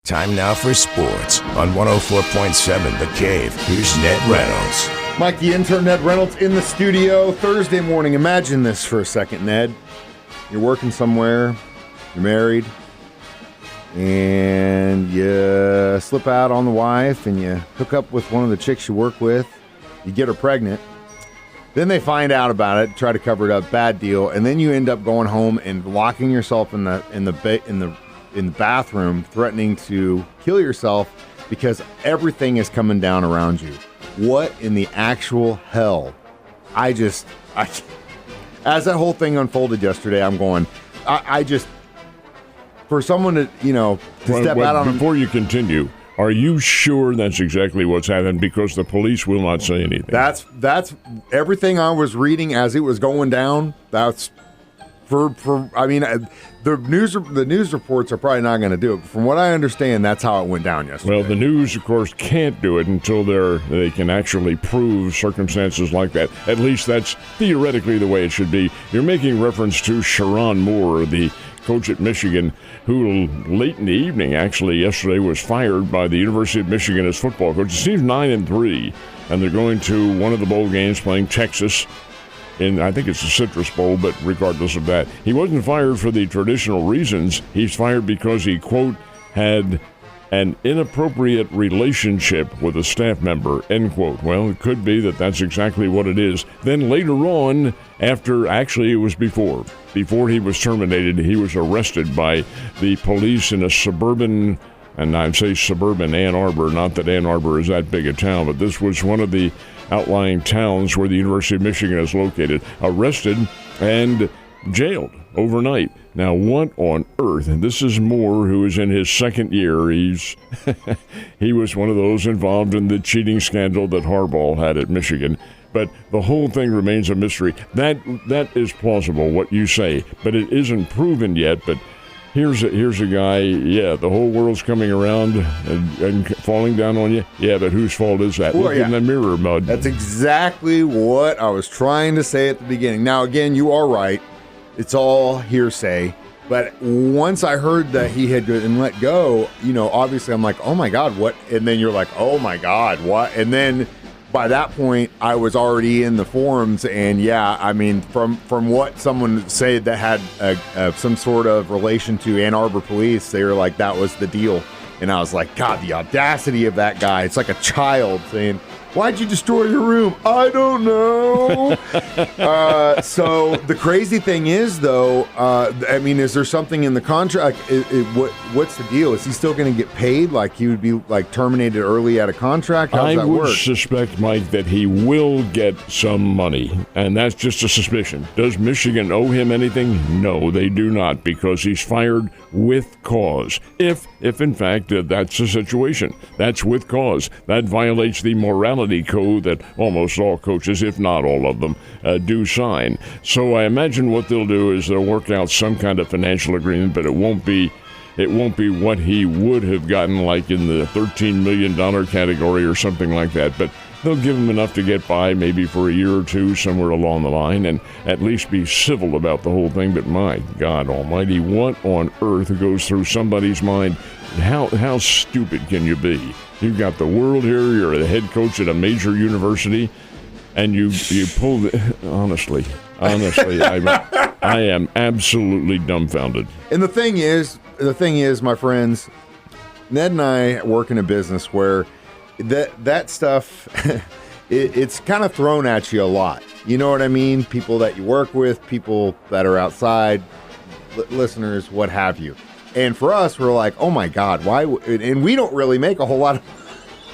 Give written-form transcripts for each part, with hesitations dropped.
Time now for sports on 104.7 The Cave. Here's Ned Reynolds. Mike, the intern, Ned Reynolds, in the studio Thursday morning. Imagine this for a second, Ned. You're working somewhere, you're married, and you slip out on the wife and you hook up with one of the chicks you work with. You get her pregnant. Then they find out about it, try to cover it up, bad deal, and then you end up going home and locking yourself in the bathroom, threatening to kill yourself because everything is coming down around you. What in the actual hell? As that whole thing unfolded yesterday, I'm going, for someone to, step out on... Before you continue, are you sure that's exactly what's happened? Because the police will not say anything. That's everything I was reading as it was going down. That's the news reports are probably not going to do it. But from what I understand, that's how it went down yesterday. Well, the news, of course, can't do it until they can actually prove circumstances like that. At least that's theoretically the way it should be. You're making reference to Sharon Moore, the coach at Michigan, who late in the evening, actually yesterday, was fired by the University of Michigan as football coach. It seems 9-3, and they're going to one of the bowl games playing Texas. I think it's the Citrus Bowl, but regardless of that, he wasn't fired for the traditional reasons. He's fired because he, quote, had an inappropriate relationship with a staff member, end quote. Well, it could be that that's exactly what it is. Then later on, it was before he was terminated, he was arrested by the police in a suburban, and I'd say suburban Ann Arbor, not that Ann Arbor is that big a town, but this was one of the outlying towns where the University of Michigan is located, arrested and jailed overnight. Now, what on earth? And this is Moore, who is in his second year. He was one of those involved in the cheating scandal that Harbaugh had at Michigan. But the whole thing remains a mystery. That is plausible, what you say, but it isn't proven yet. But here's a guy, the whole world's coming around and falling down on you. Yeah, but whose fault is that? Look in the mirror, Mud. That's exactly what I was trying to say at the beginning. Now, again, you are right. It's all hearsay. But once I heard that he had been let go, obviously I'm like, oh, my God, what? And then you're like, oh, my God, what? And then by that point, I was already in the forums, and from what someone said that had some sort of relation to Ann Arbor police, they were like, that was the deal. And I was like, God, the audacity of that guy. It's like a child saying, why'd you destroy your room? I don't know. So the crazy thing is, though, is there something in the contract? What's the deal? Is he still going to get paid? Like he would be terminated early out of contract? How does that work? I would suspect, Mike, that he will get some money, and that's just a suspicion. Does Michigan owe him anything? No, they do not, because he's fired with cause. If in fact that's the situation, that's with cause. That violates the morality code that almost all coaches, if not all of them, do sign. So I imagine what they'll do is they'll work out some kind of financial agreement, but it won't be what he would have gotten, like in the $13 million category or something like that. But they'll give him enough to get by, maybe for a year or two somewhere along the line, and at least be civil about the whole thing. But my God almighty, what on earth goes through somebody's mind? How stupid can you be? You've got the world here, you're the head coach at a major university, and you pull the... Honestly, I am absolutely dumbfounded. And the thing is, my friends, Ned and I work in a business where that stuff, it's kind of thrown at you a lot. You know what I mean? People that you work with, people that are outside, listeners, what have you. And for us, we're like, oh my God, why? And we don't really make a whole lot of,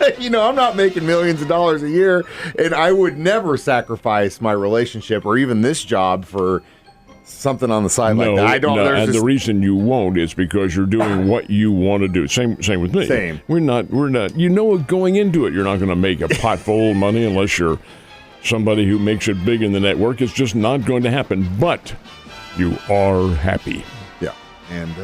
I'm not making millions of dollars a year, and I would never sacrifice my relationship or even this job for something on the side like that. I don't. No, and the reason you won't is because you're doing what you want to do. Same with me. Same. We're not. Going into it, you're not going to make a pot full of money unless you're somebody who makes it big in the network. It's just not going to happen. But you are happy. Yeah. And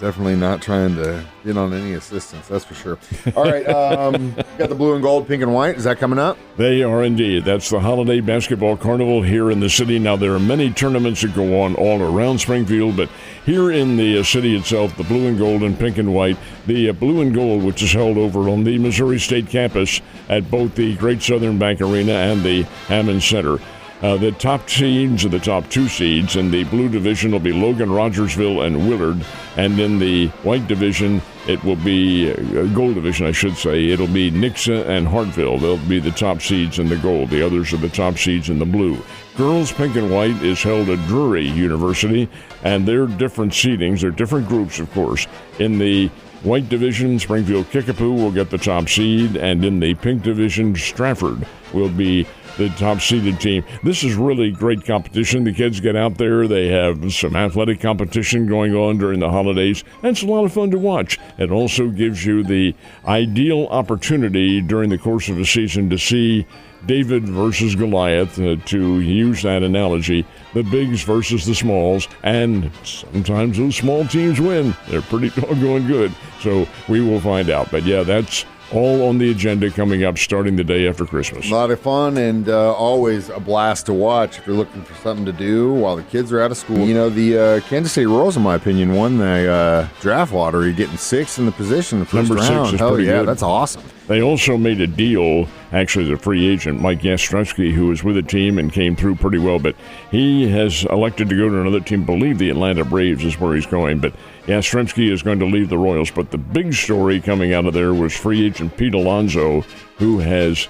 definitely not trying to get on any assistance, that's for sure. All right, got the blue and gold, pink and white. Is that coming up? They are indeed. That's the Holiday Basketball Carnival here in the city. Now, there are many tournaments that go on all around Springfield, but here in the city itself, the blue and gold and pink and white, the blue and gold, which is held over on the Missouri State campus at both the Great Southern Bank Arena and the Hammond Center. The top seeds, the top two seeds in the blue division will be Logan, Rogersville, and Willard. And in the white division, it will be, gold division, I should say, it'll be Nixa and Hartville. They'll be the top seeds in the gold. The others are the top seeds in the blue. Girls pink and white is held at Drury University, and they're different seedings. They're different groups, of course. In the white division, Springfield Kickapoo will get the top seed, and in the pink division, Stratford will be the top-seeded team. This is really great competition. The kids get out there. They have some athletic competition going on during the holidays, and it's a lot of fun to watch. It also gives you the ideal opportunity during the course of a season to see David versus Goliath, to use that analogy, the bigs versus the smalls, and sometimes those small teams win. They're pretty doggone good, so we will find out. But yeah, that's all on the agenda coming up starting the day after Christmas. A lot of fun and always a blast to watch if you're looking for something to do while the kids are out of school. You know, the Kansas City Royals, in my opinion, won the draft lottery, getting 6th in the position in the first Number round. 6 is Hell pretty yeah, good. that's awesome. They also made a deal, actually the free agent, Mike Yastrzemski, who was with the team and came through pretty well, but he has elected to go to another team. Believe the Atlanta Braves is where he's going, but Yastrzemski is going to leave the Royals. But the big story coming out of there was free agent Pete Alonso, who has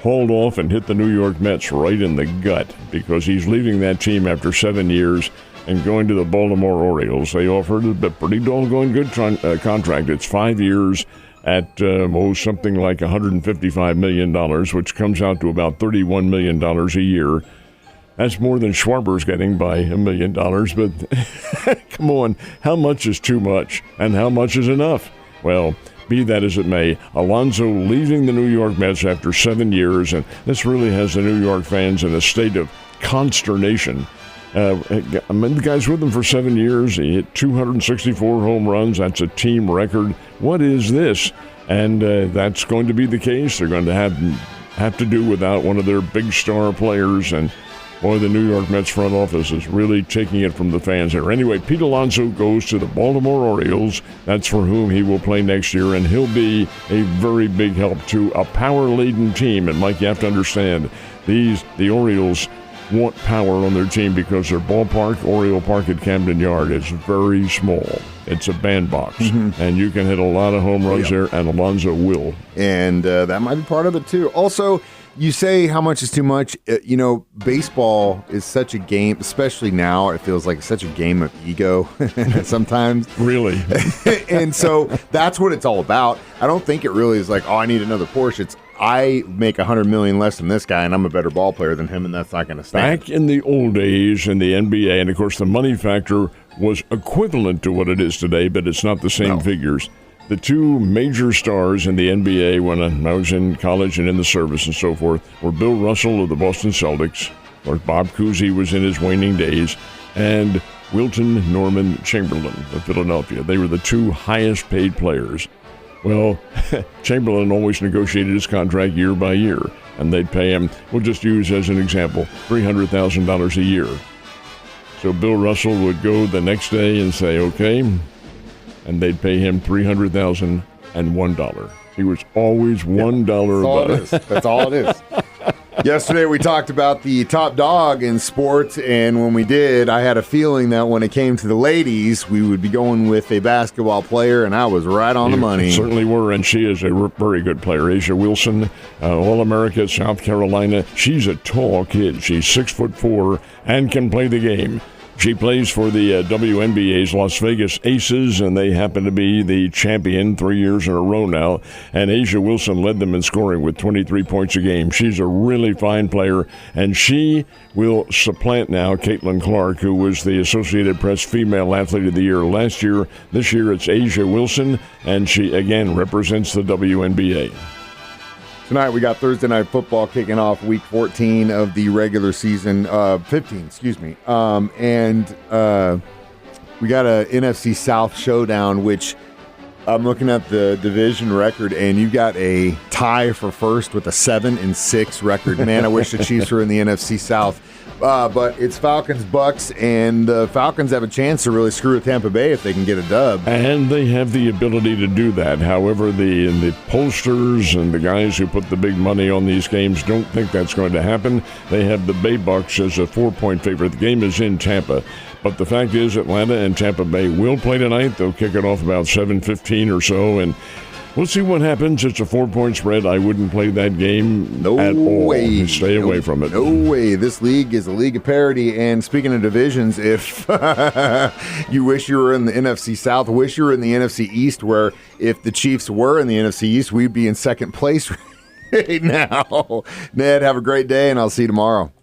hauled off and hit the New York Mets right in the gut because he's leaving that team after 7 years and going to the Baltimore Orioles. They offered a pretty doggone good contract. It's 5 years at something like $155 million, which comes out to about $31 million a year. That's more than Schwarber's getting by $1 million, but come on, how much is too much and how much is enough? Well, be that as it may, Alonso leaving the New York Mets after 7 years, and this really has the New York fans in a state of consternation. The guy's with them for 7 years. He hit 264 home runs. That's a team record. What is this? And that's going to be the case. They're going to have to do without one of their big star players. And boy, the New York Mets front office is really taking it from the fans here. Anyway, Pete Alonso goes to the Baltimore Orioles. That's for whom he will play next year, and he'll be a very big help to a power-laden team. And Mike, you have to understand, the Orioles want power on their team because their ballpark, Oriole Park at Camden Yard, is very small. It's a bandbox, and you can hit a lot of home runs there, and Alonso will. And that might be part of it, too. Also, you say how much is too much. Baseball is such a game, especially now, it feels like such a game of ego sometimes. Really? And so that's what it's all about. I don't think it really is like, oh, I need another Porsche. It's, I make $100 million less than this guy, and I'm a better ball player than him, and that's not going to stand. Back in the old days in the NBA, and of course the money factor was equivalent to what it is today, but it's not the same figures. The two major stars in the NBA when I was in college and in the service and so forth were Bill Russell of the Boston Celtics, or Bob Cousy was in his waning days, and Wilton Norman Chamberlain of Philadelphia. They were the two highest paid players. Well, Chamberlain always negotiated his contract year by year, and they'd pay him, we'll just use as an example, $300,000 a year. So Bill Russell would go the next day and say, okay, and they'd pay him $300,001. He was always $1 above. That's all it is. Yesterday we talked about the top dog in sports, and when we did, I had a feeling that when it came to the ladies, we would be going with a basketball player, and I was right on the money. Certainly were, and she is a very good player. Asia Wilson, All-America at South Carolina. She's a tall kid. She's 6'4" and can play the game. She plays for the WNBA's Las Vegas Aces, and they happen to be the champion 3 years in a row now. And Asia Wilson led them in scoring with 23 points a game. She's a really fine player, and she will supplant now Caitlin Clark, who was the Associated Press Female Athlete of the Year last year. This year it's Asia Wilson, and she again represents the WNBA. Tonight we got Thursday Night Football kicking off week 14 of the regular season, 15, excuse me. we got a NFC South showdown, which I'm looking at the division record, and you got a tie for first with a 7-6 record. Man, I wish the Chiefs were in the NFC South. But it's Falcons-Bucks, and the Falcons have a chance to really screw with Tampa Bay if they can get a dub. And they have the ability to do that. However, the pollsters and the guys who put the big money on these games don't think that's going to happen. They have the Bay Bucks as a 4-point favorite. The game is in Tampa. But the fact is, Atlanta and Tampa Bay will play tonight. They'll kick it off about 7:15 or so, and we'll see what happens. It's a 4-point spread. I wouldn't play that game at all. Way. Stay away from it. No way. This league is a league of parity. And speaking of divisions, if you wish you were in the NFC South, wish you were in the NFC East, where if the Chiefs were in the NFC East, we'd be in second place right now. Ned, have a great day, and I'll see you tomorrow.